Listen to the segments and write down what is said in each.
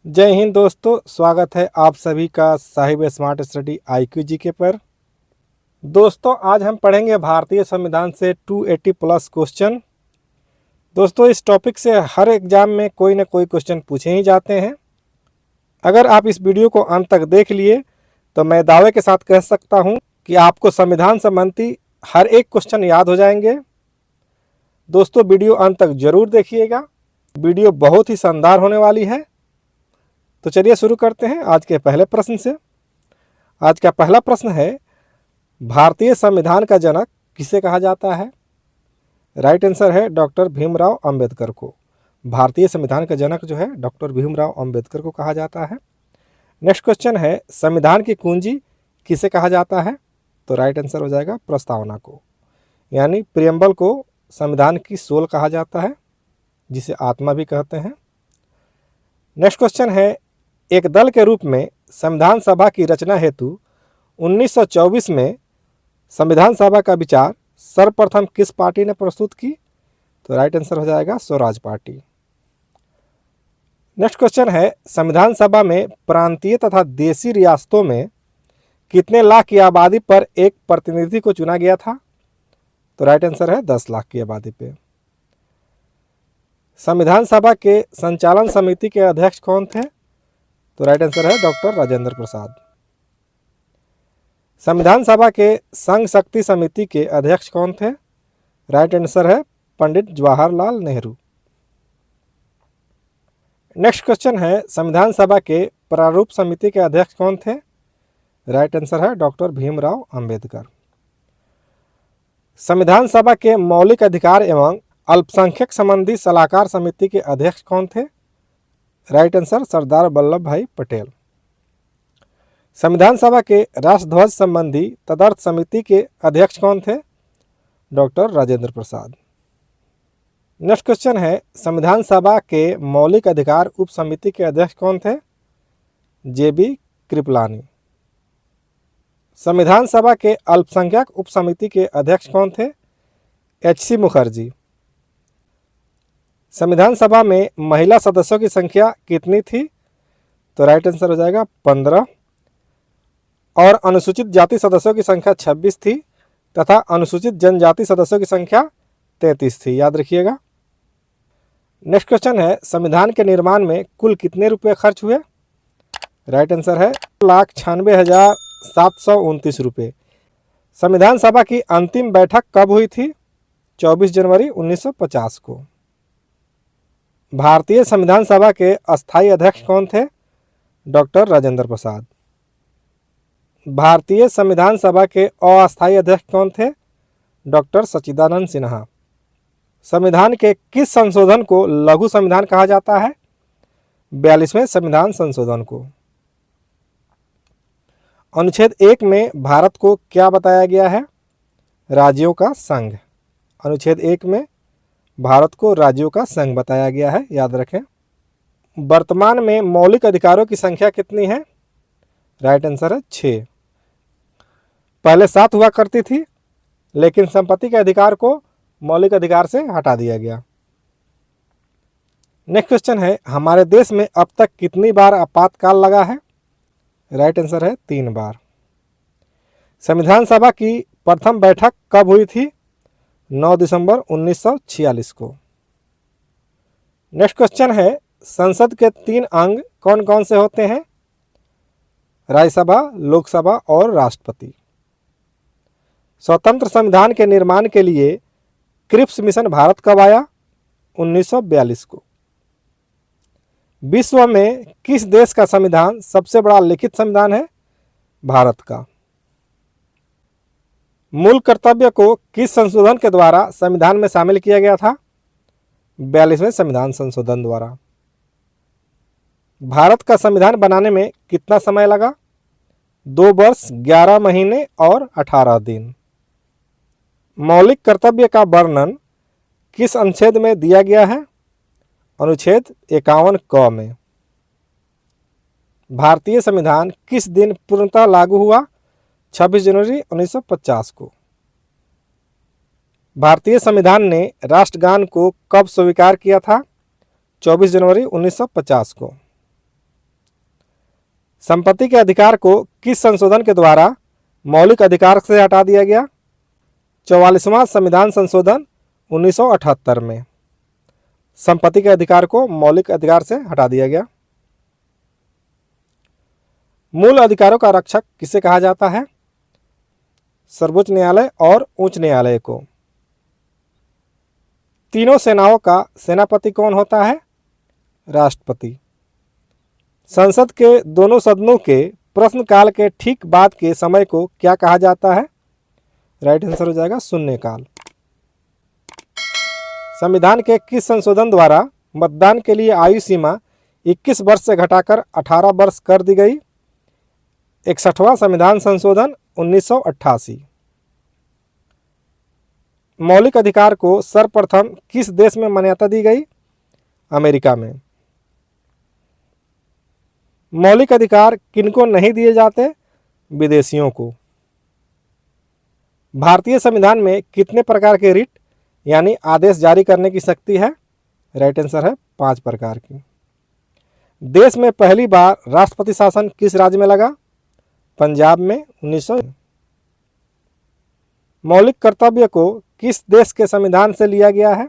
जय हिंद दोस्तों, स्वागत है आप सभी का Sahib smart study IQ GK पर। दोस्तों आज हम पढ़ेंगे भारतीय संविधान से 280 प्लस क्वेश्चन। दोस्तों इस टॉपिक से हर एग्जाम में कोई ना कोई क्वेश्चन पूछे ही जाते हैं। अगर आप इस वीडियो को अंत तक देख लिए तो मैं दावे के साथ कह सकता हूं कि आपको संविधान संबंधी हर एक क्वेश्चन याद हो जाएंगे। दोस्तों वीडियो अंत तक जरूर देखिएगा, वीडियो बहुत ही शानदार होने वाली है। तो चलिए शुरू करते हैं आज के पहले प्रश्न से। आज का पहला प्रश्न है, भारतीय संविधान का जनक किसे कहा जाता है? राइट आंसर है डॉक्टर भीमराव अंबेडकर को। भारतीय संविधान का जनक जो है डॉक्टर भीमराव अंबेडकर को कहा जाता है। नेक्स्ट क्वेश्चन है, संविधान की कुंजी किसे कहा जाता है? तो राइट आंसर हो जाएगा प्रस्तावना को, यानी प्रियम्बल को संविधान की सोल कहा जाता है, जिसे आत्मा भी कहते हैं। नेक्स्ट क्वेश्चन है, एक दल के रूप में संविधान सभा की रचना हेतु 1924 में संविधान सभा का विचार सर्वप्रथम किस पार्टी ने प्रस्तुत की? तो राइट आंसर हो जाएगा स्वराज पार्टी। नेक्स्ट क्वेश्चन है, संविधान सभा में प्रांतीय तथा देशी रियासतों में कितने लाख की आबादी पर एक प्रतिनिधि को चुना गया था? तो राइट आंसर है 10 लाख की आबादी पे। संविधान सभा के संचालन समिति के अध्यक्ष कौन थे? तो राइट आंसर है डॉक्टर राजेंद्र प्रसाद। संविधान सभा के संघ शक्ति समिति के अध्यक्ष कौन थे? राइट आंसर है पंडित जवाहरलाल नेहरू। नेक्स्ट क्वेश्चन है, संविधान सभा के प्रारूप समिति के अध्यक्ष कौन थे? राइट आंसर है डॉक्टर भीमराव अंबेडकर। संविधान सभा के मौलिक अधिकार एवं अल्पसंख्यक संबंधी सलाहकार समिति के अध्यक्ष कौन थे? राइट आंसर सरदार वल्लभ भाई पटेल। संविधान सभा के राष्ट्रध्वज संबंधी तदर्थ समिति के अध्यक्ष कौन थे? Doctor Rajendra Prasad. Next question है, संविधान सभा के मौलिक अधिकार उप समिति के अध्यक्ष कौन थे? JB कृपलानी। संविधान सभा के अल्पसंख्यक उप समिति के अध्यक्ष कौन थे? HC मुखर्जी। संविधान सभा में महिला सदस्यों की संख्या कितनी थी? तो राइट आंसर हो जाएगा 15। और अनुसूचित जाति सदस्यों की संख्या 26 थी तथा अनुसूचित जनजाति सदस्यों की संख्या 33 थी, याद रखिएगा। नेक्स्ट क्वेश्चन है, संविधान के निर्माण में कुल कितने रुपए खर्च हुए? राइट आंसर है 1,96,729 रुपये। संविधान सभा की अंतिम बैठक कब हुई थी? 24 जनवरी 1950 को। भारतीय संविधान सभा के अस्थायी अध्यक्ष कौन थे? डॉक्टर राजेंद्र प्रसाद। भारतीय संविधान सभा के अस्थायी अध्यक्ष कौन थे? डॉक्टर सच्चिदानंद सिन्हा। संविधान के किस संशोधन को लघु संविधान कहा जाता है? 42वें संविधान संशोधन को। अनुच्छेद 1 में भारत को क्या बताया गया है? राज्यों का संघ। अनुच्छेद 1 में भारत को राज्यों का संघ बताया गया है, याद रखें। वर्तमान में मौलिक अधिकारों की संख्या कितनी है? राइट आंसर है 6। पहले 7 हुआ करती थी, लेकिन संपत्ति के अधिकार को मौलिक अधिकार से हटा दिया गया। नेक्स्ट क्वेश्चन है, हमारे देश में अब तक कितनी बार आपातकाल लगा है? राइट आंसर है 3 बार। संविधान सभा की प्रथम बैठक कब हुई थी? 9 दिसंबर 1946 को। नेक्स्ट क्वेश्चन है, संसद के 3 अंग कौन कौन से होते हैं? राज्यसभा, लोकसभा और राष्ट्रपति। स्वतंत्र संविधान के निर्माण के लिए क्रिप्स मिशन भारत कब आया? 1942 को। विश्व में किस देश का संविधान सबसे बड़ा लिखित संविधान है? भारत का। मूल कर्तव्य को किस संशोधन के द्वारा संविधान में शामिल किया गया था? 42वें संविधान संशोधन द्वारा। भारत का संविधान बनाने में कितना समय लगा? 2 वर्ष 11 महीने और 18 दिन। मौलिक कर्तव्य का वर्णन किस अनुच्छेद में दिया गया है? अनुच्छेद 51 क में। भारतीय संविधान किस दिन पूर्णतः लागू हुआ? 26 जनवरी 1950 को। भारतीय संविधान ने राष्ट्रगान को कब स्वीकार किया था? 24 जनवरी 1950 को। संपत्ति के अधिकार को किस संशोधन के द्वारा मौलिक अधिकार से हटा दिया गया? 44वां संविधान संशोधन 1978 में संपत्ति के अधिकार को मौलिक अधिकार से हटा दिया गया। मूल अधिकारों का रक्षक किसे कहा जाता है? सर्वोच्च न्यायालय और उच्च न्यायालय को। तीनों सेनाओं का सेनापति कौन होता है? राष्ट्रपति। संसद के दोनों सदनों के प्रश्नकाल के ठीक बाद के समय को क्या कहा जाता है? राइट आंसर हो जाएगा शून्यकाल। संविधान के किस संशोधन द्वारा मतदान के लिए आयु सीमा 21 वर्ष से घटाकर 18 वर्ष कर दी गई? 61वां संविधान संशोधन 1988। मौलिक अधिकार को सर्वप्रथम किस देश में मान्यता दी गई? अमेरिका में। मौलिक अधिकार किनको नहीं दिए जाते? विदेशियों को। भारतीय संविधान में कितने प्रकार के रिट यानी आदेश जारी करने की शक्ति है? राइट आंसर है 5 प्रकार की। देश में पहली बार राष्ट्रपति शासन किस राज्य में लगा? पंजाब में 1900। मौलिक कर्तव्य को किस देश के संविधान से लिया गया है?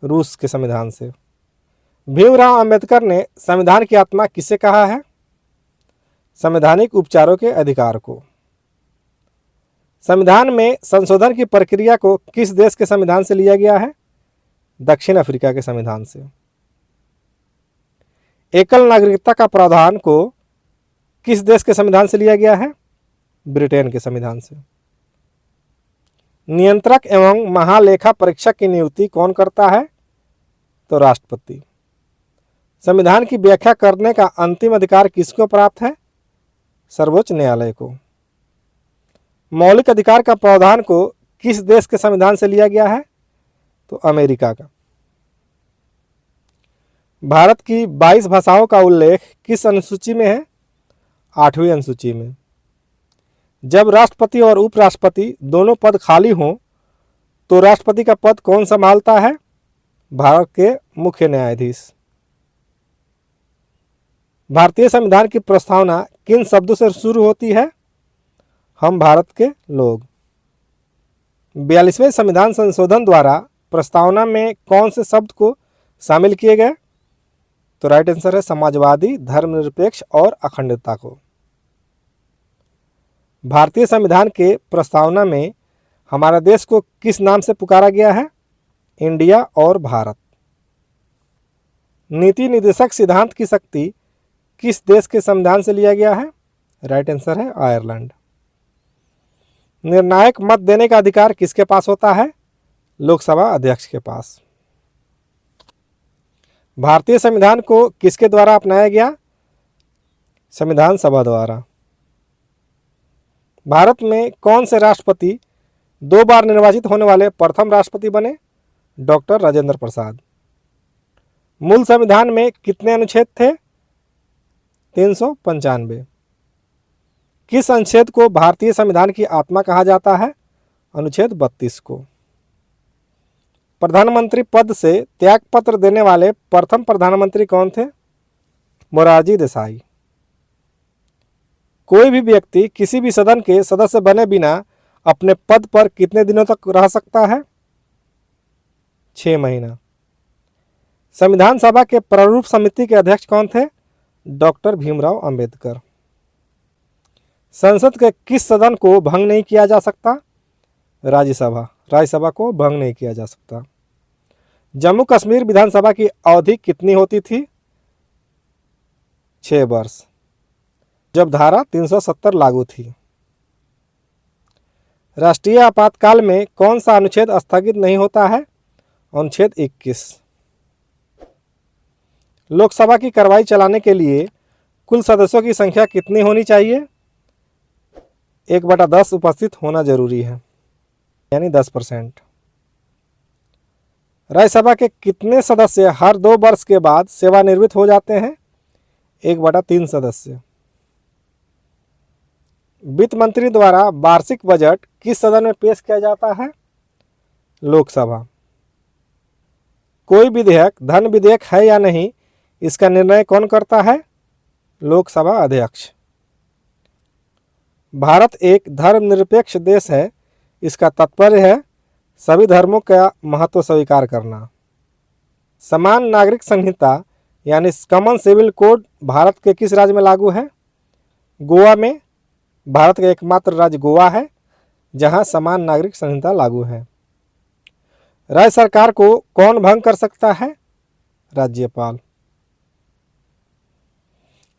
रूस के संविधान से। भीमराव अंबेडकर ने संविधान की आत्मा किसे कहा है? संवैधानिक उपचारों के अधिकार को। संविधान में संशोधन की प्रक्रिया को किस देश के संविधान से लिया गया है? दक्षिण अफ्रीका के संविधान से। एकल नागरिकता का प्रावधान को किस देश के संविधान से लिया गया है? ब्रिटेन के संविधान से। नियंत्रक एवं महालेखा परीक्षक की नियुक्ति कौन करता है? तो राष्ट्रपति। संविधान की व्याख्या करने का अंतिम अधिकार किसको प्राप्त है? सर्वोच्च न्यायालय को। मौलिक अधिकार का प्रावधान को किस देश के संविधान से लिया गया है? तो अमेरिका का। भारत की 22 भाषाओं का उल्लेख किस अनुसूची में है? 8वीं अनुसूची में। जब राष्ट्रपति और उपराष्ट्रपति दोनों पद खाली हों तो राष्ट्रपति का पद कौन संभालता है? भारत के मुख्य न्यायाधीश। भारतीय संविधान की प्रस्तावना किन शब्दों से शुरू होती है? हम भारत के लोग। 42वें संविधान संशोधन द्वारा प्रस्तावना में कौन से शब्द को शामिल किए गए? तो राइट आंसर है समाजवादी, धर्मनिरपेक्ष और अखंडता को। भारतीय संविधान के प्रस्तावना में हमारा देश को किस नाम से पुकारा गया है? इंडिया और भारत। नीति निर्देशक सिद्धांत की शक्ति किस देश के संविधान से लिया गया है? राइट आंसर है आयरलैंड। निर्णायक मत देने का अधिकार किसके पास होता है? लोकसभा अध्यक्ष के पास। भारतीय संविधान को किसके द्वारा अपनाया गया? संविधान सभा द्वारा। भारत में कौन से राष्ट्रपति 2 बार निर्वाचित होने वाले प्रथम राष्ट्रपति बने? डॉक्टर राजेंद्र प्रसाद। मूल संविधान में कितने अनुच्छेद थे? 395। किस अनुच्छेद को भारतीय संविधान की आत्मा कहा जाता है? अनुच्छेद 32 को। प्रधानमंत्री पद से त्यागपत्र देने वाले प्रथम प्रधानमंत्री कौन थे? मोरारजी देसाई। कोई भी व्यक्ति किसी भी सदन के सदस्य बने बिना अपने पद पर कितने दिनों तक रह सकता है? 6 महीना। संविधान सभा के प्रारूप समिति के अध्यक्ष कौन थे? डॉक्टर भीमराव अंबेडकर। संसद के किस सदन को भंग नहीं किया जा सकता? राज्यसभा। राज्यसभा को भंग नहीं किया जा सकता। जम्मू कश्मीर विधानसभा की अवधि कितनी होती थी? 6 वर्ष, जब धारा 370 लागू थी। राष्ट्रीय आपातकाल में कौन सा अनुच्छेद स्थगित नहीं होता है? अनुच्छेद 21। लोकसभा की कार्रवाई चलाने के लिए कुल सदस्यों की संख्या कितनी होनी चाहिए? 1/10 उपस्थित होना जरूरी है, यानी 10%। राज्यसभा के कितने सदस्य हर 2 वर्ष के बाद सेवानिवृत्त हो जाते हैं? 1/3 सदस्य। वित्त मंत्री द्वारा वार्षिक बजट किस सदन में पेश किया जाता है? लोकसभा। कोई विधेयक धन विधेयक है या नहीं, इसका निर्णय कौन करता है? लोकसभा अध्यक्ष। भारत एक धर्मनिरपेक्ष देश है, इसका तात्पर्य है सभी धर्मों का महत्व स्वीकार करना। समान नागरिक संहिता यानी कॉमन सिविल कोड भारत के किस राज्य में लागू है? गोवा में। भारत का एकमात्र राज्य गोवा है जहां समान नागरिक संहिता लागू है। राज्य सरकार को कौन भंग कर सकता है? राज्यपाल।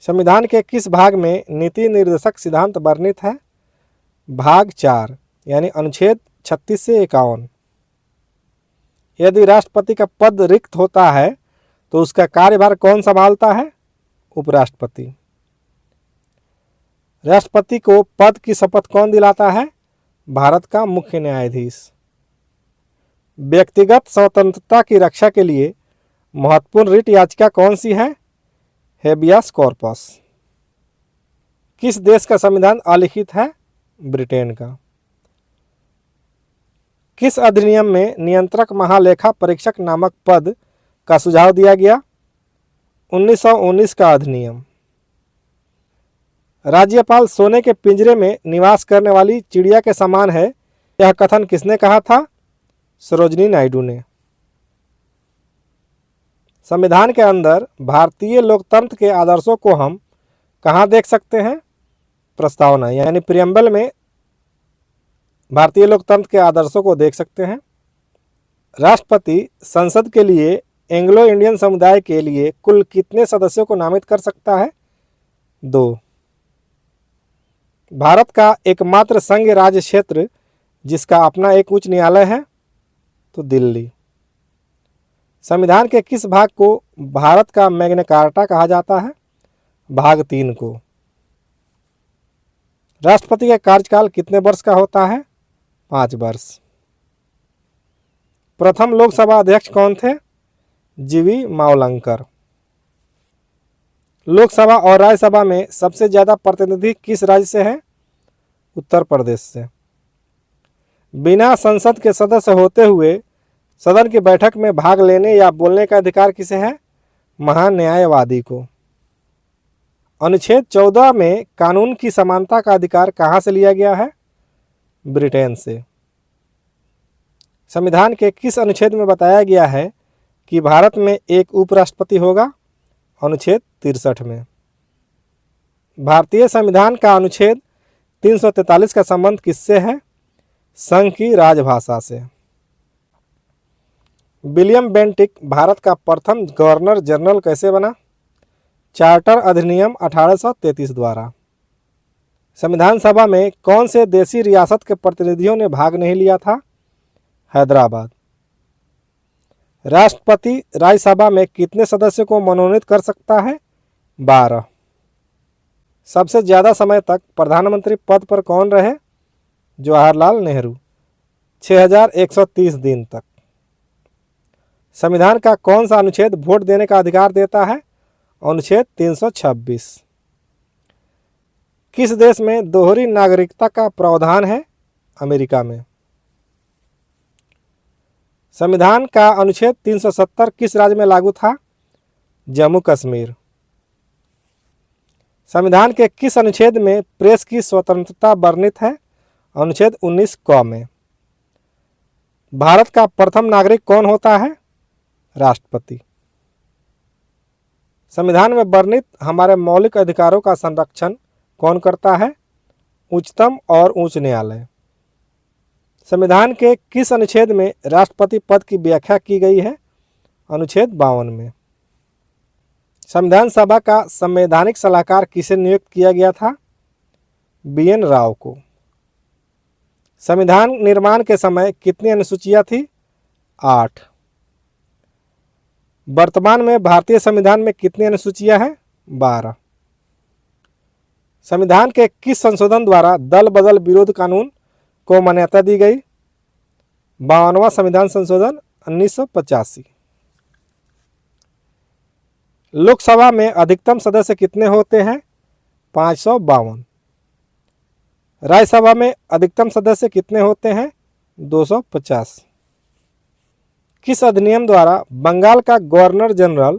संविधान के किस भाग में नीति निर्देशक सिद्धांत वर्णित है? भाग 4 यानी अनुच्छेद 36 से 51। यदि राष्ट्रपति का पद रिक्त होता है तो उसका कार्यभार कौन संभालता है? उपराष्ट्रपति। राष्ट्रपति को पद की शपथ कौन दिलाता है? भारत का मुख्य न्यायाधीश। व्यक्तिगत स्वतंत्रता की रक्षा के लिए महत्वपूर्ण रिट याचिका कौन सी है? Habeas corpus. किस देश का संविधान अलिखित है? ब्रिटेन का। किस अधिनियम में नियंत्रक महालेखा परीक्षक नामक पद का सुझाव दिया गया? 1919 का अधिनियम। राज्यपाल सोने के पिंजरे में निवास करने वाली चिड़िया के समान है, यह कथन किसने कहा था? सरोजिनी नायडू ने। संविधान के अंदर भारतीय लोकतंत्र के आदर्शों को हम कहाँ देख सकते हैं? प्रस्तावना यानी प्रियम्बल में भारतीय लोकतंत्र के आदर्शों को देख सकते हैं। राष्ट्रपति संसद के लिए एंग्लो इंडियन समुदाय के लिए कुल कितने सदस्यों को नामित कर सकता है? 2। भारत का एकमात्र संघ राज्य क्षेत्र जिसका अपना एक उच्च न्यायालय है तो दिल्ली। संविधान के किस भाग को भारत का मैग्ना कार्टा कहा जाता है? भाग 3 को। राष्ट्रपति का कार्यकाल कितने वर्ष का होता है? 5 वर्ष। प्रथम लोकसभा अध्यक्ष कौन थे? जीवी मावलंकर। लोकसभा और राज्यसभा में सबसे ज्यादा प्रतिनिधि किस राज्य से हैं? उत्तर प्रदेश से। बिना संसद के सदस्य होते हुए सदन की बैठक में भाग लेने या बोलने का अधिकार किसे है? महान्यायवादी को। अनुच्छेद 14 में कानून की समानता का अधिकार कहाँ से लिया गया है? ब्रिटेन से। संविधान के किस अनुच्छेद में बताया गया है कि भारत में एक उपराष्ट्रपति होगा? अनुच्छेद 63 में। भारतीय संविधान का अनुच्छेद 343 का संबंध किससे है? संघ की राजभाषा से। विलियम बेंटिक भारत का प्रथम गवर्नर जनरल कैसे बना? चार्टर अधिनियम 1833 द्वारा। संविधान सभा में कौन से देशी रियासत के प्रतिनिधियों ने भाग नहीं लिया था? हैदराबाद। राष्ट्रपति राज्यसभा में कितने सदस्यों को मनोनीत कर सकता है? 12। सबसे ज्यादा समय तक प्रधानमंत्री पद पर कौन रहे? जवाहरलाल नेहरू, 6130 दिन तक। संविधान का कौन सा अनुच्छेद वोट देने का अधिकार देता है? अनुच्छेद 326। किस देश में दोहरी नागरिकता का प्रावधान है? अमेरिका में। संविधान का अनुच्छेद 370 किस राज्य में लागू था? जम्मू कश्मीर। संविधान के किस अनुच्छेद में प्रेस की स्वतंत्रता वर्णित है? अनुच्छेद 19 क में। भारत का प्रथम नागरिक कौन होता है? राष्ट्रपति। संविधान में वर्णित हमारे मौलिक अधिकारों का संरक्षण कौन करता है? उच्चतम और उच्च न्यायालय। संविधान के किस अनुच्छेद में राष्ट्रपति पद की व्याख्या की गई है? अनुच्छेद 52 में। संविधान सभा का संवैधानिक सलाहकार किसे नियुक्त किया गया था? BN राव को। संविधान निर्माण के समय कितनी अनुसूचियां थी? 8। वर्तमान में भारतीय संविधान में कितनी अनुसूचियां हैं? 12। संविधान के किस संशोधन द्वारा दल बदल विरोध कानून को मान्यता दी गई? 52वां संविधान संशोधन 1985। लोकसभा में अधिकतम सदस्य कितने होते हैं? 552। राज्यसभा में अधिकतम सदस्य कितने होते हैं? 250। किस अधिनियम द्वारा बंगाल का गवर्नर जनरल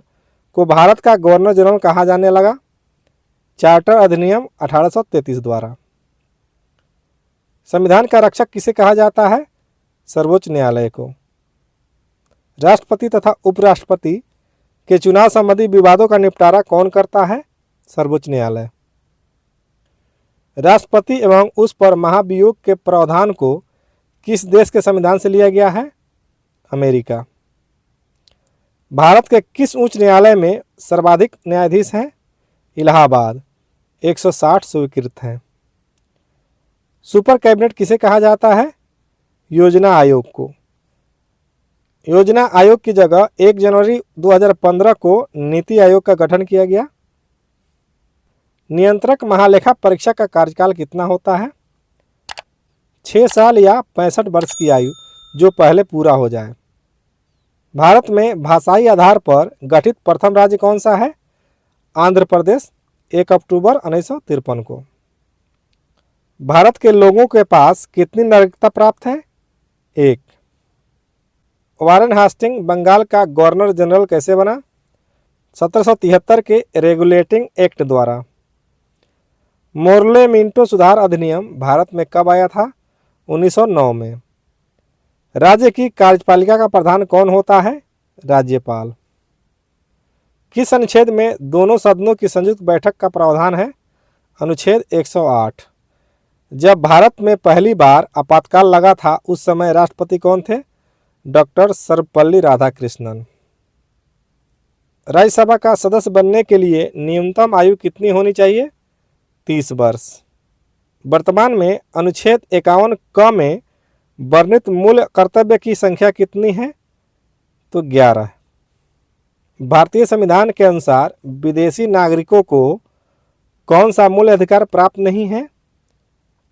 को भारत का गवर्नर जनरल कहा जाने लगा? चार्टर अधिनियम 1833 द्वारा। संविधान का रक्षक किसे कहा जाता है? सर्वोच्च न्यायालय को। राष्ट्रपति तथा उपराष्ट्रपति के चुनाव संबंधी विवादों का निपटारा कौन करता है? सर्वोच्च न्यायालय। राष्ट्रपति एवं उस पर महाभियोग के प्रावधान को किस देश के संविधान से लिया गया है? अमेरिका। भारत के किस उच्च न्यायालय में सर्वाधिक न्यायाधीश हैं? इलाहाबाद, 160 स्वीकृत हैं। सुपर कैबिनेट किसे कहा जाता है? योजना आयोग को। योजना आयोग की जगह 1 जनवरी 2015 को नीति आयोग का गठन किया गया। नियंत्रक महालेखा परीक्षक का कार्यकाल कितना होता है? 6 साल या 65 वर्ष की आयु, जो पहले पूरा हो जाए। भारत में भाषाई आधार पर गठित प्रथम राज्य कौन सा है? आंध्र प्रदेश, 1 अक्टूबर 1953 को। भारत के लोगों के पास कितनी नागरिकता प्राप्त है? 1। वारेन हास्टिंग बंगाल का गवर्नर जनरल कैसे बना? 1773 के रेगुलेटिंग एक्ट द्वारा। मोर्ले मिंटो सुधार अधिनियम भारत में कब आया था? 1909 में। राज्य की कार्यपालिका का प्रधान कौन होता है? राज्यपाल। किस अनुच्छेद में दोनों सदनों की संयुक्त बैठक का प्रावधान है? अनुच्छेद 108। जब भारत में पहली बार आपातकाल लगा था उस समय राष्ट्रपति कौन थे? डॉक्टर सर्वपल्ली राधाकृष्णन। राज्यसभा का सदस्य बनने के लिए न्यूनतम आयु कितनी होनी चाहिए? 30 वर्ष। वर्तमान में अनुच्छेद 51 क में वर्णित मूल कर्तव्य की संख्या कितनी है? तो 11। भारतीय संविधान के अनुसार विदेशी नागरिकों को कौन सा मूल अधिकार प्राप्त नहीं है?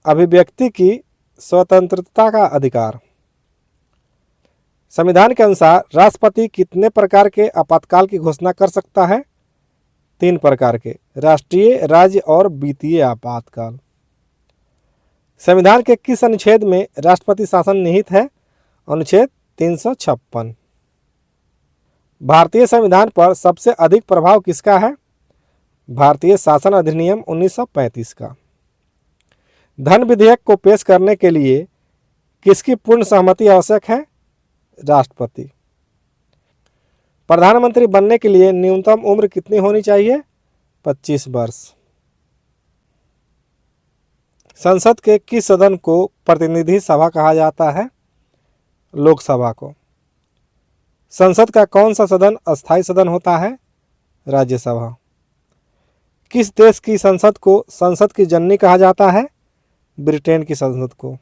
अभिव्यक्ति की स्वतंत्रता का अधिकार। संविधान के अनुसार राष्ट्रपति कितने प्रकार के आपातकाल की घोषणा कर सकता है? 3 प्रकार के, राष्ट्रीय, राज्य और वित्तीय आपातकाल। संविधान के किस अनुच्छेद में राष्ट्रपति शासन निहित है? अनुच्छेद 356। भारतीय संविधान पर सबसे अधिक प्रभाव किसका है? भारतीय शासन अधिनियम 1935 का। धन विधेयक को पेश करने के लिए किसकी पूर्ण सहमति आवश्यक है? राष्ट्रपति। प्रधानमंत्री बनने के लिए न्यूनतम उम्र कितनी होनी चाहिए? 25 वर्ष। संसद के किस सदन को प्रतिनिधि सभा कहा जाता है? लोकसभा को। संसद का कौन सा सदन अस्थायी सदन होता है? राज्यसभा। किस देश की संसद को संसद की जननी कहा जाता है? ब्रिटेन की संसद को।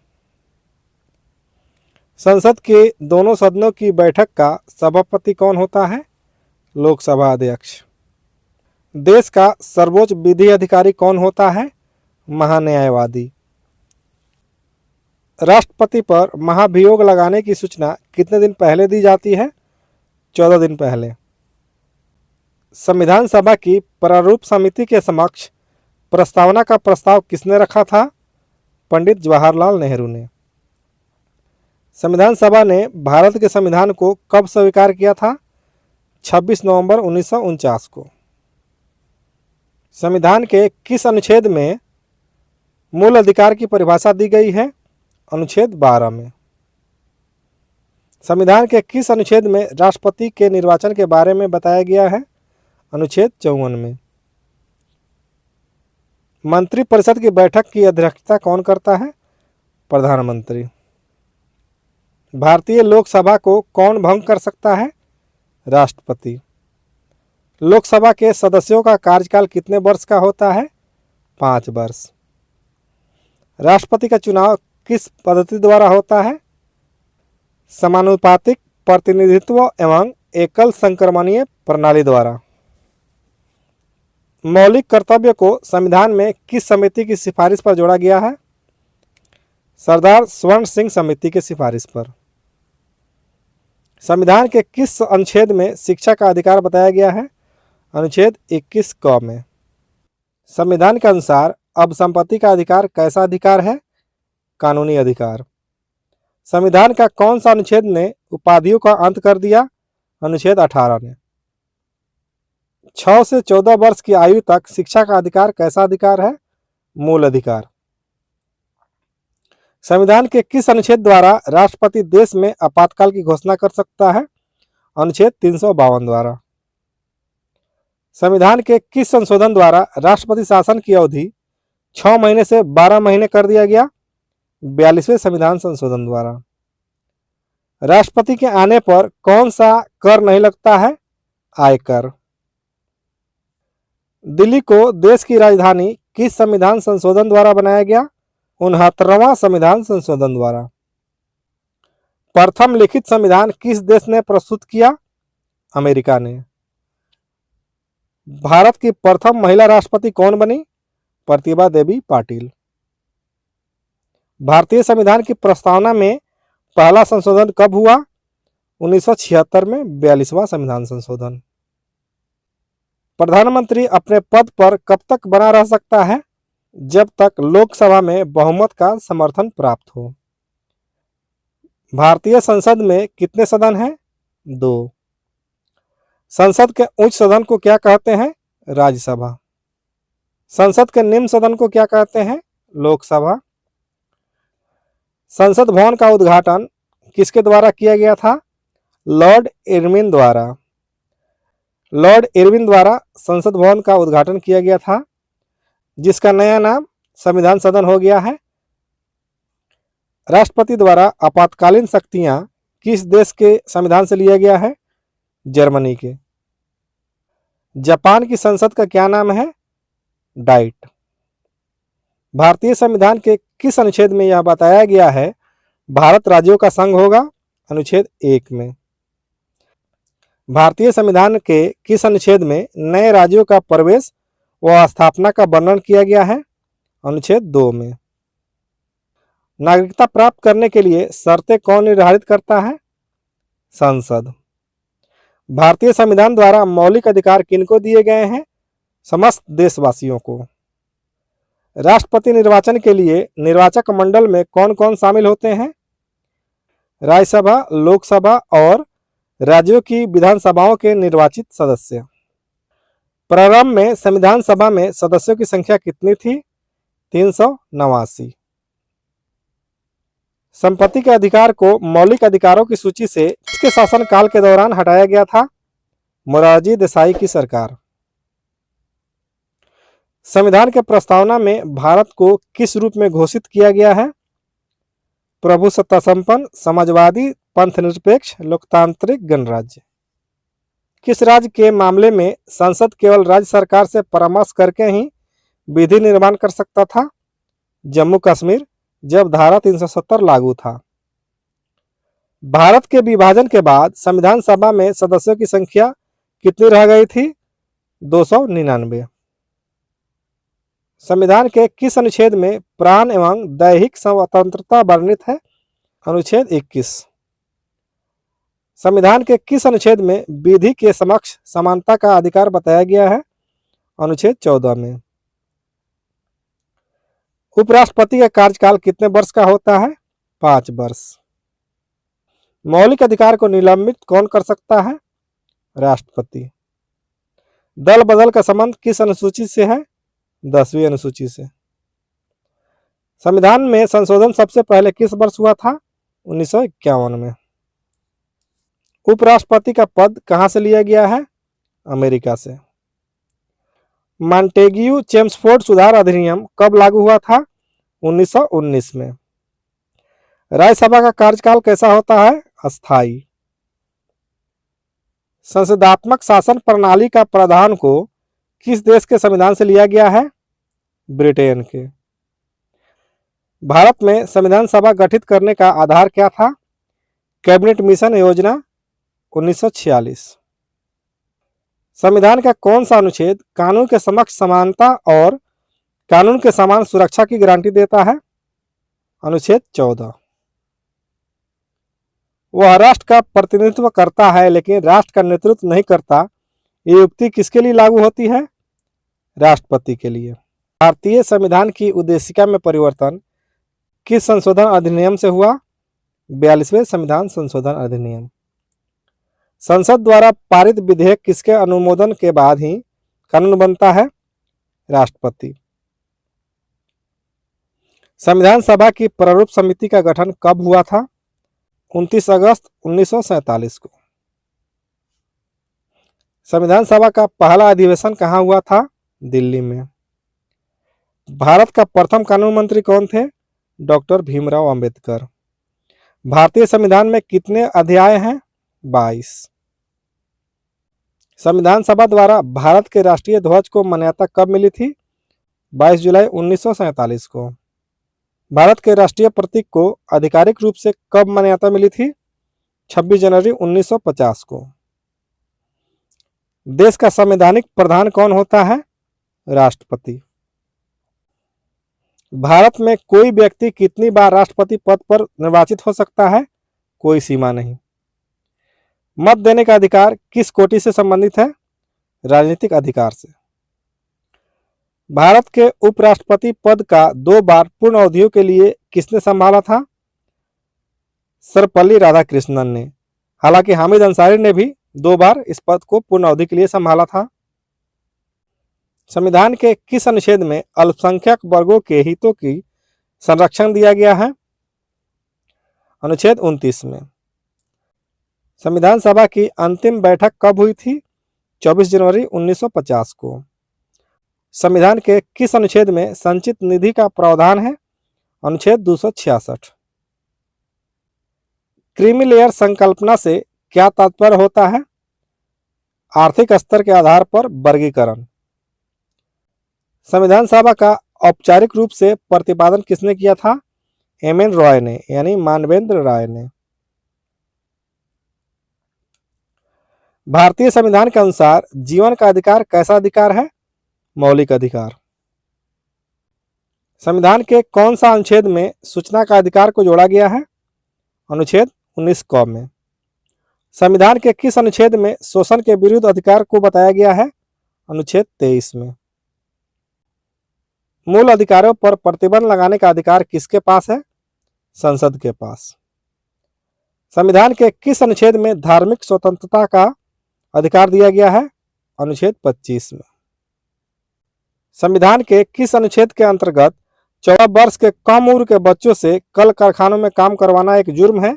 संसद के दोनों सदनों की बैठक का सभापति कौन होता है? लोकसभा अध्यक्ष। देश का सर्वोच्च विधि अधिकारी कौन होता है? महान्यायवादी। राष्ट्रपति पर महाभियोग लगाने की सूचना कितने दिन पहले दी जाती है? 14 दिन पहले। संविधान सभा की प्रारूप समिति के समक्ष प्रस्तावना का प्रस्ताव किसने रखा था? पंडित जवाहरलाल नेहरू ने। संविधान सभा ने भारत के संविधान को कब स्वीकार किया था? 26 नवंबर 1949 को। संविधान के किस अनुच्छेद में मूल अधिकार की परिभाषा दी गई है? अनुच्छेद 12 में। संविधान के किस अनुच्छेद में राष्ट्रपति के निर्वाचन के बारे में बताया गया है? अनुच्छेद 54 में। मंत्रिपरिषद की बैठक की अध्यक्षता कौन करता है? प्रधानमंत्री। भारतीय लोकसभा को कौन भंग कर सकता है? राष्ट्रपति। लोकसभा के सदस्यों का कार्यकाल कितने वर्ष का होता है? 5 वर्ष। राष्ट्रपति का चुनाव किस पद्धति द्वारा होता है? समानुपातिक प्रतिनिधित्व एवं एकल संक्रमणीय प्रणाली द्वारा। मौलिक कर्तव्य को संविधान में किस समिति की सिफारिश पर जोड़ा गया है? सरदार स्वर्ण सिंह समिति की सिफारिश पर। संविधान के किस अनुच्छेद में शिक्षा का अधिकार बताया गया है? अनुच्छेद 21 क में। संविधान के अनुसार अब संपत्ति का अधिकार कैसा अधिकार है? कानूनी अधिकार। संविधान का कौन सा अनुच्छेद ने उपाधियों का अंत कर दिया? अनुच्छेद 18 ने। 6 से 14 वर्ष की आयु तक शिक्षा का अधिकार कैसा अधिकार है? मूल अधिकार। संविधान के किस अनुच्छेद द्वारा राष्ट्रपति देश में आपातकाल की घोषणा कर सकता है? अनुच्छेद 352 द्वारा। संविधान के किस संशोधन द्वारा राष्ट्रपति शासन की अवधि 6 महीने से 12 महीने कर दिया गया? 42वें संविधान संशोधन द्वारा। राष्ट्रपति के आने पर कौन सा कर नहीं लगता है? आयकर। दिल्ली को देश की राजधानी किस संविधान संशोधन द्वारा बनाया गया? 69वां संविधान संशोधन द्वारा। प्रथम लिखित संविधान किस देश ने प्रस्तुत किया? अमेरिका ने। भारत की प्रथम महिला राष्ट्रपति कौन बनी? प्रतिभा देवी पाटिल। भारतीय संविधान की प्रस्तावना में पहला संशोधन कब हुआ? 1976 में 42वां संविधान संशोधन। प्रधानमंत्री अपने पद पर कब तक बना रह सकता है? जब तक लोकसभा में बहुमत का समर्थन प्राप्त हो। भारतीय संसद में कितने सदन हैं? 2। संसद के उच्च सदन को क्या कहते हैं? राज्यसभा। संसद के निम्न सदन को क्या कहते हैं? लोकसभा। संसद भवन का उद्घाटन किसके द्वारा किया गया था? लॉर्ड इरविन द्वारा। लॉर्ड इरविन द्वारा संसद भवन का उद्घाटन किया गया था, जिसका नया नाम संविधान सदन हो गया है। राष्ट्रपति द्वारा आपातकालीन शक्तियां किस देश के संविधान से लिया गया है? जर्मनी के। जापान की संसद का क्या नाम है? डाइट। भारतीय संविधान के किस अनुच्छेद में यह बताया गया है भारत राज्यों का संघ होगा? अनुच्छेद 1 में। भारतीय संविधान के किस अनुच्छेद में नए राज्यों का प्रवेश व स्थापना का वर्णन किया गया है? अनुच्छेद 2 में। नागरिकता प्राप्त करने के लिए शर्तें कौन निर्धारित करता है? संसद। भारतीय संविधान द्वारा मौलिक अधिकार किनको दिए गए हैं? समस्त देशवासियों को। राष्ट्रपति निर्वाचन के लिए निर्वाचक मंडल में कौन कौन शामिल होते हैं? राज्यसभा, लोकसभा और राज्यों की विधानसभाओं के निर्वाचित सदस्य। प्रारंभ में संविधान सभा में सदस्यों की संख्या कितनी थी? 389। संपत्ति के अधिकार को मौलिक अधिकारों की सूची से किसके शासनकाल के दौरान हटाया गया था? मोरारजी देसाई की सरकार। संविधान के प्रस्तावना में भारत को किस रूप में घोषित किया गया है? प्रभुसत्ता संपन्न, समाजवादी, पंथनिरपेक्ष, लोकतांत्रिक गणराज्य। किस राज्य के मामले में संसद केवल राज्य सरकार से परामर्श करके ही विधि निर्माण कर सकता था? जम्मू कश्मीर, जब धारा 370 लागू था। भारत के विभाजन के बाद संविधान सभा में सदस्यों की संख्या कितनी रह गई थी? 299। संविधान के किस अनुच्छेद में प्राण एवं दैहिक स्वतंत्रता वर्णित है? अनुच्छेद 21। संविधान के किस अनुच्छेद में विधि के समक्ष समानता का अधिकार बताया गया है? अनुच्छेद 14 में। उपराष्ट्रपति का कार्यकाल कितने वर्ष का होता है? 5 वर्ष। मौलिक अधिकार को निलंबित कौन कर सकता है? राष्ट्रपति। दल बदल का संबंध किस अनुसूची से है? 10वीं अनुसूची से। संविधान में संशोधन सबसे पहले किस वर्ष हुआ था? 1951 में। उपराष्ट्रपति का पद कहां से लिया गया है? अमेरिका से। मॉन्टेग्यू चेम्सफोर्ड सुधार अधिनियम कब लागू हुआ था? 1919 में। राज्यसभा का कार्यकाल कैसा होता है? अस्थायी। संसदात्मक शासन प्रणाली का प्रावधान को किस देश के संविधान से लिया गया है? ब्रिटेन के। भारत में संविधान सभा गठित करने का आधार क्या था? कैबिनेट मिशन योजना 1946। संविधान का कौन सा अनुच्छेद कानून के समक्ष समानता और कानून के समान सुरक्षा की गारंटी देता है? अनुच्छेद 14। वह राष्ट्र का प्रतिनिधित्व करता है लेकिन राष्ट्र का नेतृत्व नहीं करता, ये युक्ति किसके लिए लागू होती है? राष्ट्रपति के लिए। भारतीय संविधान की उद्देशिका में परिवर्तन किस संशोधन अधिनियम से हुआ? 42वें संविधान संशोधन अधिनियम। संसद द्वारा पारित विधेयक किसके अनुमोदन के बाद ही कानून बनता है? राष्ट्रपति। संविधान सभा की प्रारूप समिति का गठन कब हुआ था? 29 अगस्त 1947 को। संविधान सभा का पहला अधिवेशन कहाँ हुआ था? दिल्ली में। भारत का प्रथम कानून मंत्री कौन थे? डॉक्टर भीमराव अंबेडकर। भारतीय संविधान में कितने अध्याय हैं? 22। संविधान सभा द्वारा भारत के राष्ट्रीय ध्वज को मान्यता कब मिली थी? 22 जुलाई 1947 को। भारत के राष्ट्रीय प्रतीक को आधिकारिक रूप से कब मान्यता मिली थी? 26 जनवरी 1950 को। देश का संवैधानिक प्रधान कौन होता है? राष्ट्रपति। भारत में कोई व्यक्ति कितनी बार राष्ट्रपति पद पर निर्वाचित हो सकता है? कोई सीमा नहीं। मत देने का अधिकार किस कोटि से संबंधित है? राजनीतिक अधिकार से। भारत के उपराष्ट्रपति पद का 2 बार पूर्ण अवधियों के लिए किसने संभाला था? सर्वपल्ली राधाकृष्णन ने। हालांकि हामिद अंसारी ने भी 2 बार इस पद को पूर्ण अवधि के लिए संभाला था। संविधान के किस अनुच्छेद में अल्पसंख्यक वर्गों के हितों की संरक्षण दिया गया है? अनुच्छेद 29 में। संविधान सभा की अंतिम बैठक कब हुई थी? 24 जनवरी 1950 को। संविधान के किस अनुच्छेद में संचित निधि का प्रावधान है? अनुच्छेद 266। क्रीमी लेयर संकल्पना से क्या तात्पर्य होता है? आर्थिक स्तर के आधार पर वर्गीकरण। संविधान सभा का औपचारिक रूप से प्रतिपादन किसने किया था? एम.एन. रॉय ने, यानी मानवेंद्र राय ने। भारतीय संविधान के अनुसार जीवन का अधिकार कैसा अधिकार है? मौलिक अधिकार। संविधान के कौन सा अनुच्छेद में सूचना का अधिकार को जोड़ा गया है? अनुच्छेद 19 क में। संविधान के किस अनुच्छेद में शोषण के विरुद्ध अधिकार को बताया गया है? अनुच्छेद 23 में। मूल अधिकारों पर प्रतिबंध लगाने का अधिकार किसके पास है? संसद के पास। संविधान के किस अनुच्छेद में धार्मिक स्वतंत्रता का अधिकार दिया गया है? अनुच्छेद 25 में। संविधान के किस अनुच्छेद के अंतर्गत 14 वर्ष के कम उम्र के बच्चों से कल कारखानों में काम करवाना एक जुर्म है?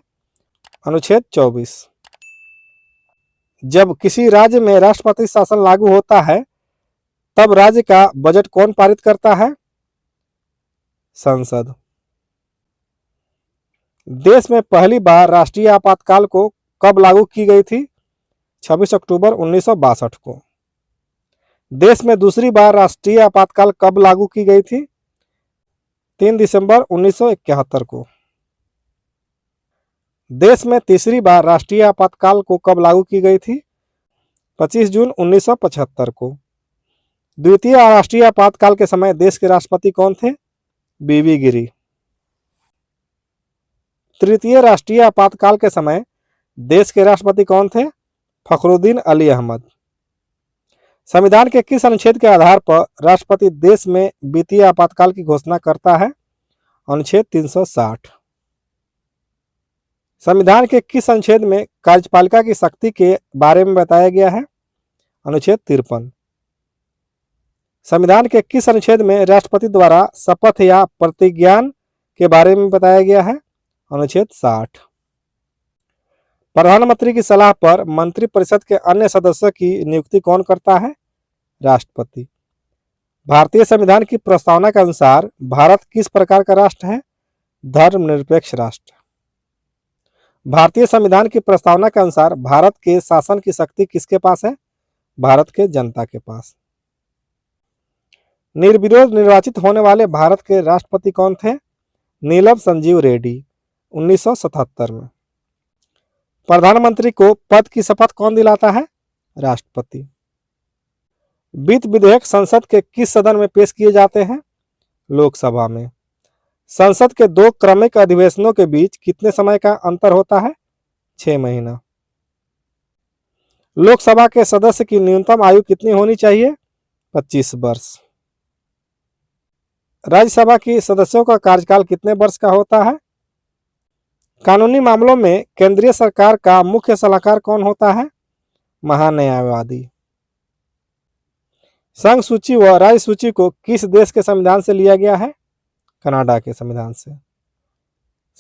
अनुच्छेद 24। जब किसी राज्य में राष्ट्रपति शासन लागू होता है तब राज्य का बजट कौन पारित करता है? संसद। देश में पहली बार राष्ट्रीय आपातकाल को कब लागू की गई थी? 26 अक्टूबर 1962 को। देश में दूसरी बार राष्ट्रीय आपातकाल कब लागू की गई थी? 3 दिसंबर 1971 को। देश में तीसरी बार राष्ट्रीय आपातकाल को कब लागू की गई थी? 25 जून 1975 को। द्वितीय राष्ट्रीय आपातकाल के समय देश के राष्ट्रपति कौन थे? बीवी गिरी। तृतीय राष्ट्रीय आपातकाल के समय देश के राष्ट्रपति कौन थे? फखरुद्दीन अली अहमद। संविधान के किस अनुच्छेद के आधार पर राष्ट्रपति देश में वित्तीय आपातकाल की घोषणा करता है? अनुच्छेद 360। संविधान के किस अनुच्छेद में कार्यपालिका की शक्ति के बारे में बताया गया है? अनुच्छेद 53। संविधान के किस अनुच्छेद में राष्ट्रपति द्वारा शपथ या प्रतिज्ञान के बारे में बताया गया है? अनुच्छेद 60। प्रधानमंत्री की सलाह पर मंत्रिपरिषद के अन्य सदस्यों की नियुक्ति कौन करता है? राष्ट्रपति। भारतीय संविधान की प्रस्तावना के अनुसार भारत किस प्रकार का राष्ट्र है? धर्मनिरपेक्ष राष्ट्र। भारतीय संविधान की प्रस्तावना के अनुसार भारत के शासन की शक्ति किसके पास है? भारत के जनता के पास। निर्विरोध निर्वाचित होने वाले भारत के राष्ट्रपति कौन थे? नीलम संजीव रेड्डी 1977 में। प्रधानमंत्री को पद की शपथ कौन दिलाता है? राष्ट्रपति। वित्त विधेयक संसद के किस सदन में पेश किए जाते हैं? लोकसभा में। संसद के 2 क्रमिक अधिवेशनों के बीच कितने समय का अंतर होता है? 6 महीना। लोकसभा के सदस्य की न्यूनतम आयु कितनी होनी चाहिए? 25 वर्ष। राज्यसभा की सदस्यों का कार्यकाल कितने वर्ष का होता है? कानूनी मामलों में केंद्रीय सरकार का मुख्य सलाहकार कौन होता है? महान्यायवादी। संघ सूची व राज्य सूची को किस देश के संविधान से लिया गया है? कनाडा के संविधान से।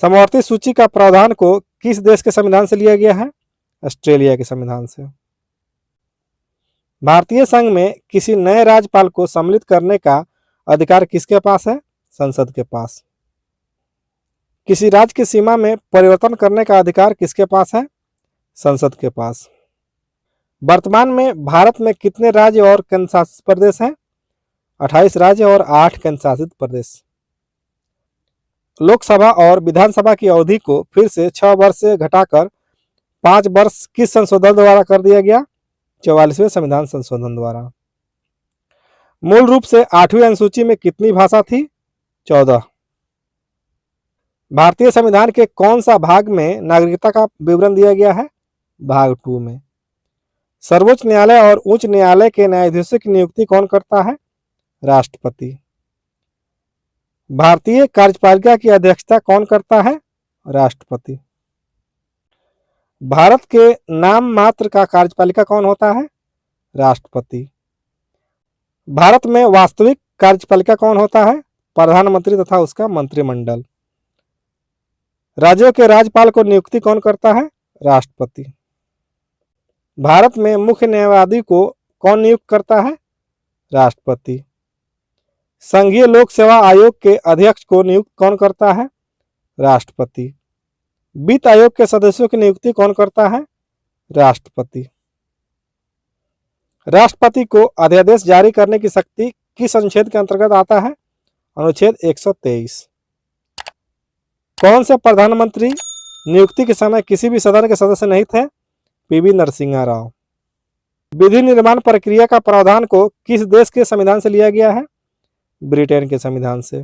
समवर्ती सूची का प्रावधान को किस देश के संविधान से लिया गया है? ऑस्ट्रेलिया के संविधान से। भारतीय संघ में किसी नए राज्यपाल को सम्मिलित करने का अधिकार किसके पास है? संसद के पास। किसी राज्य की सीमा में परिवर्तन करने का अधिकार किसके पास है? संसद के पास। वर्तमान में भारत में कितने राज्य और केंद्रशासित प्रदेश हैं? 28 राज्य और 8 केंद्रशासित प्रदेश। लोकसभा और विधानसभा की अवधि को फिर से 6 वर्ष से घटाकर 5 वर्ष किस संशोधन द्वारा कर दिया गया? 44वें संविधान संशोधन द्वारा। मूल रूप से 8वीं अनुसूची में कितनी भाषा थी? 14। भारतीय संविधान के कौन सा भाग में नागरिकता का विवरण दिया गया है? भाग 2 में। सर्वोच्च न्यायालय और उच्च न्यायालय के न्यायाधीशों की नियुक्ति कौन करता है? राष्ट्रपति। भारतीय कार्यपालिका की अध्यक्षता कौन करता है? राष्ट्रपति। भारत के नाम मात्र का कार्यपालिका कौन होता है? राष्ट्रपति। भारत में वास्तविक कार्यपालिका कौन होता है? प्रधानमंत्री तथा उसका मंत्रिमंडल। राज्यों के राज्यपाल को नियुक्ति कौन करता है? राष्ट्रपति। भारत में मुख्य न्यायवादी को कौन नियुक्त करता है? राष्ट्रपति। संघीय लोक सेवा आयोग के अध्यक्ष को नियुक्त कौन करता है? राष्ट्रपति। वित्त आयोग के सदस्यों की नियुक्ति कौन करता है? राष्ट्रपति। राष्ट्रपति को अध्यादेश जारी करने की शक्ति किस अनुच्छेद के अंतर्गत आता है? अनुच्छेद 123। कौन से प्रधानमंत्री नियुक्ति के समय किसी भी सदन के सदस्य नहीं थे? पीवी नरसिम्हा राव। विधि निर्माण प्रक्रिया का प्रावधान को किस देश के संविधान से लिया गया है? ब्रिटेन के संविधान से।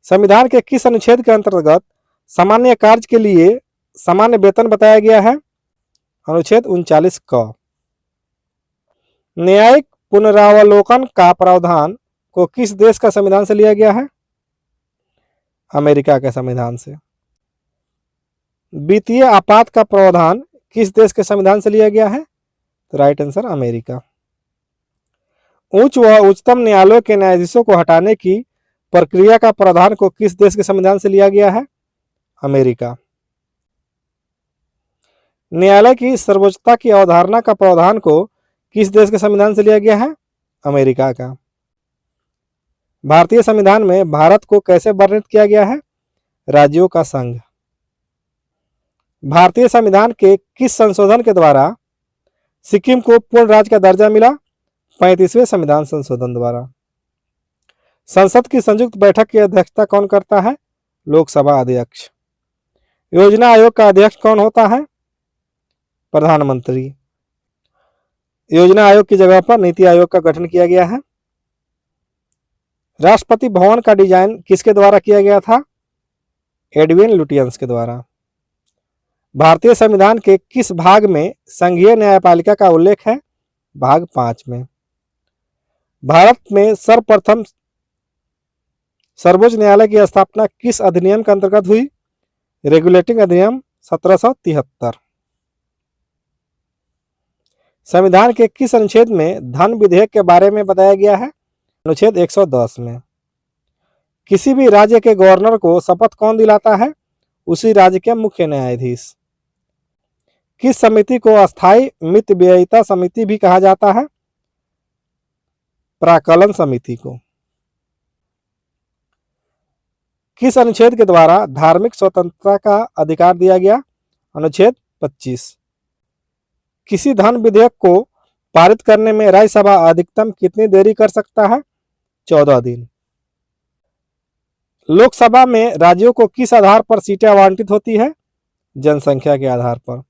संविधान के किस अनुच्छेद के अंतर्गत सामान्य कार्य के लिए सामान्य वेतन बताया गया है? अनुच्छेद 39 क। न्यायिक पुनरावलोकन का प्रावधान को किस देश का संविधान से लिया गया है? अमेरिका के संविधान से। वित्तीय आपात का प्रावधान किस देश के संविधान से लिया गया है? तो राइट आंसर अमेरिका। उच्च व उच्चतम न्यायालयों के न्यायाधीशों को हटाने की प्रक्रिया का प्रावधान को किस देश के संविधान से लिया गया है? अमेरिका। न्यायालय की सर्वोच्चता की अवधारणा का प्रावधान को किस देश के संविधान से लिया गया है? अमेरिका का। भारतीय संविधान में भारत को कैसे वर्णित किया गया है? राज्यों का संघ। भारतीय संविधान के किस संशोधन के द्वारा सिक्किम को पूर्ण राज्य का दर्जा मिला? 35वें संविधान संशोधन द्वारा। संसद की संयुक्त बैठक की अध्यक्षता कौन करता है? लोकसभा अध्यक्ष। योजना आयोग का अध्यक्ष कौन होता है? प्रधानमंत्री। योजना आयोग की जगह पर नीति आयोग का गठन किया गया है। राष्ट्रपति भवन का डिजाइन किसके द्वारा किया गया था? एडविन लुटियंस के द्वारा। भारतीय संविधान के किस भाग में संघीय न्यायपालिका का उल्लेख है? भाग 5 में। भारत में सर्वप्रथम सर्वोच्च न्यायालय की स्थापना किस अधिनियम के अंतर्गत हुई? रेगुलेटिंग अधिनियम 1773। संविधान के किस अनुच्छेद में धन विधेयक के बारे में बताया गया है? अनुच्छेद 110 में। किसी भी राज्य के गवर्नर को शपथ कौन दिलाता है? उसी राज्य के मुख्य न्यायाधीश। किस समिति को अस्थायी मितव्ययिता समिति भी कहा जाता है? प्राक्कलन समिति को। किस अनुच्छेद के द्वारा धार्मिक स्वतंत्रता का अधिकार दिया गया? अनुच्छेद 25। किसी धन विधेयक को पारित करने में राज्यसभा अधिकतम कितनी देरी कर सकता है? 14 दिन। लोकसभा में राज्यों को किस आधार पर सीटें आवंटित होती है? जनसंख्या के आधार पर।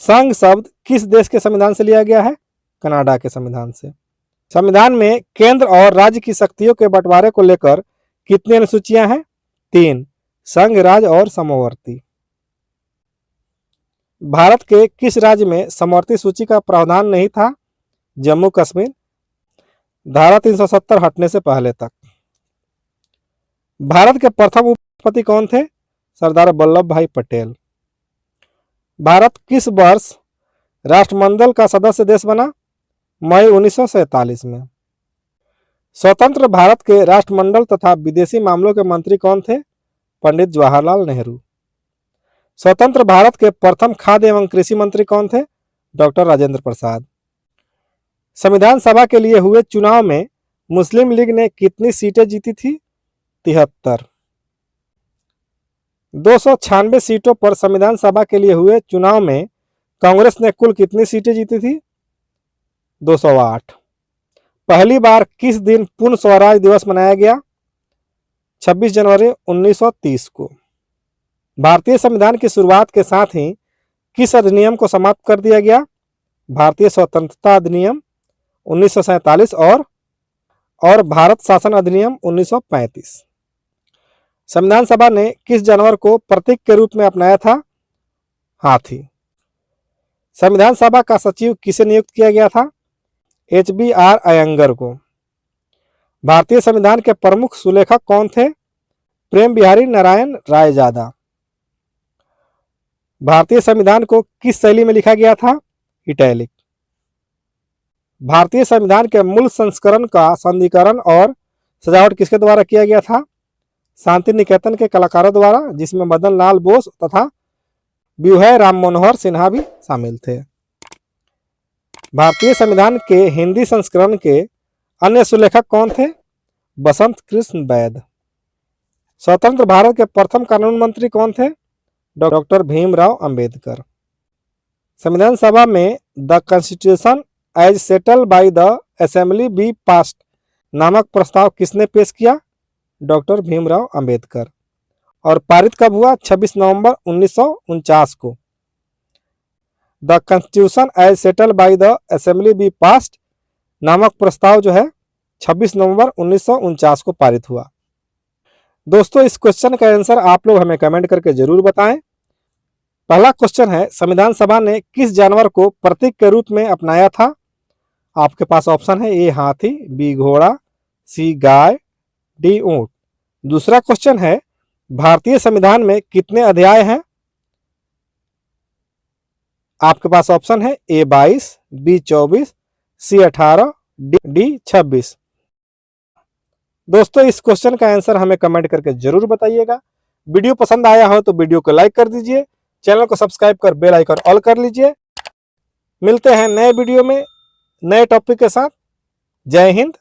संघ शब्द किस देश के संविधान से लिया गया है? कनाडा के संविधान से। संविधान में केंद्र और राज्य की शक्तियों के बंटवारे को लेकर कितनी अनुसूचियां हैं? 3। संघ, राज्य और समवर्ती। भारत के किस राज्य में समवर्ती सूची का प्रावधान नहीं था? जम्मू कश्मीर। धारा 370 हटने से पहले तक। भारत के प्रथम उपराष्ट्रपति कौन थे? सरदार वल्लभ भाई पटेल। भारत किस वर्ष राष्ट्रमंडल का सदस्य देश बना? मई 1947 में। स्वतंत्र भारत के राष्ट्रमंडल तथा विदेशी मामलों के मंत्री कौन थे? पंडित जवाहरलाल नेहरू। स्वतंत्र भारत के प्रथम खाद्य एवं कृषि मंत्री कौन थे? डॉक्टर राजेंद्र प्रसाद। संविधान सभा के लिए हुए चुनाव में मुस्लिम लीग ने कितनी सीटें जीती थी? 73। 296 सीटों पर संविधान सभा के लिए हुए चुनाव में कांग्रेस ने कुल कितनी सीटें जीती थी? 208। पहली बार किस दिन पूर्ण स्वराज दिवस मनाया गया? 26 जनवरी 1930 को। भारतीय संविधान की शुरुआत के साथ ही किस अधिनियम को समाप्त कर दिया गया? भारतीय स्वतंत्रता अधिनियम 1947 और भारत शासन अधिनियम 1935। संविधान सभा ने किस जानवर को प्रतीक के रूप में अपनाया था? हाथी। संविधान सभा का सचिव किसे नियुक्त किया गया था? HBR अयंगर को। भारतीय संविधान के प्रमुख सुलेखक कौन थे? प्रेम बिहारी नारायण रायजादा। भारतीय संविधान को किस शैली में लिखा गया था? इटैलिक। भारतीय संविधान के मूल संस्करण का संधिकरण और सजावट किसके द्वारा किया गया था? शांति निकेतन के कलाकारों द्वारा, जिसमें मदन लाल बोस तथा व्यूह राम मनोहर सिन्हा भी शामिल थे। भारतीय संविधान के हिंदी संस्करण के अन्य सुलेखक कौन थे? बसंत कृष्ण वैद। स्वतंत्र भारत के प्रथम कानून मंत्री कौन थे? डॉक्टर भीमराव अंबेडकर। संविधान सभा में the constitution as settled by the assembly be passed नामक प्रस्ताव किसने पेश किया? डॉक्टर भीमराव अंबेडकर। और पारित कब हुआ? 26 नवंबर 1949 को। The constitution as settled by the assembly be passed नामक प्रस्ताव जो है 26 नवंबर 1949 को पारित हुआ। दोस्तों, इस क्वेश्चन का आंसर आप लोग हमें कमेंट करके जरूर बताएं। पहला क्वेश्चन है, संविधान सभा ने किस जानवर को प्रतीक के रूप में अपनाया था? आपके पास ऑप्शन है ए हाथी, बी घोड़ा, सी गाय, डी ऊंट। दूसरा क्वेश्चन है, भारतीय संविधान में कितने अध्याय हैं? आपके पास ऑप्शन है ए 22, बी 24, सी 18, डी 26। दोस्तों, इस क्वेश्चन का आंसर हमें कमेंट करके जरूर बताइएगा। वीडियो पसंद आया हो तो वीडियो को लाइक कर दीजिए, चैनल को सब्सक्राइब कर बेल आइकन ऑल कर लीजिए। मिलते हैं नए वीडियो में नए टॉपिक के साथ। जय हिंद,